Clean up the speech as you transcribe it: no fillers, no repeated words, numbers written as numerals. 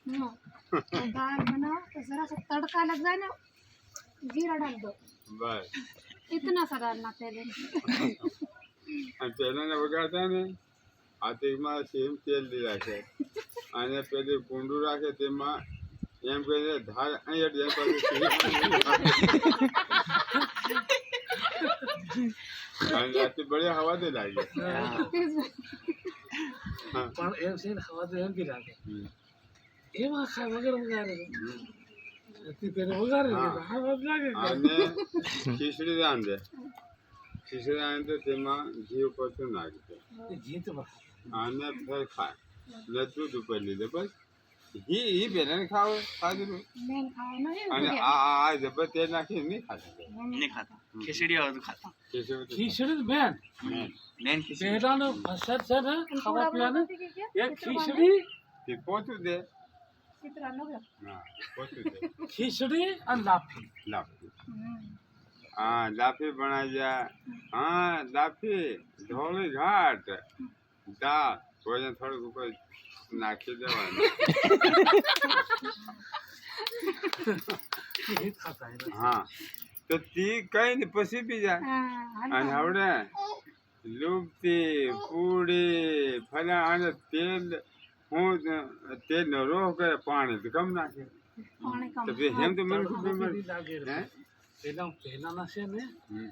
तो दाल बनाओ तो जरा सा तड़का लग जाए ना, जीरा डाल दो, बस इतना सा डालना पहले। पहले ने वगाड़ता ने હાથીમાં સેમ તેલ દી રાખે અને પેલી કુંડું રાખે તેમાં એમ કહીને ધાર અહીં અડી જાય પાછું અને રાતે બળે હવા દે લાગે પણ એમ છે ને હવા તો એમ બી લાગે એમાં ખા વગર વગાડે પેલો વગાડે હવા લાગે અને ખીચડી રાંધે ખીચડી રાંધે તેમાં ઘી ઉપર નાખી દે જીત અને ફેર ખાય ને દૂધ ઉપર લીધે બસ ઘી પહેલાને ખાવ ખાધું મેન ખાવાનો है અને આ જબર તેલ નાખી નહીં ખાતા नहीं खाता खिचड़ी और तो खाता ખીચડી બેન मेन खिचड़ी પહેલાનો અસર છે ને ખાવા પીવાને क्या એક ખીચડી તે પોતું દે चित्रा लो હા પોતું દે ખીચડી અને લાપસી લાપસી હા લાપસી બનાવી જાય હા લાપસી ધોળી ઘાટ દાળ ભોજન થોડુંક ઉપર નાખી દેવાનું એ ખાતા હોય હા તો તી કઈ ને પછી બી જાય અને આવડે લુગતી પૂડી ફલા અને તેલ હું તેલનો રોહ કરે પાણી તો કમ નાખે पानी कम તો એમ તો મને ખબર લાગે હે પહેલાના છે ને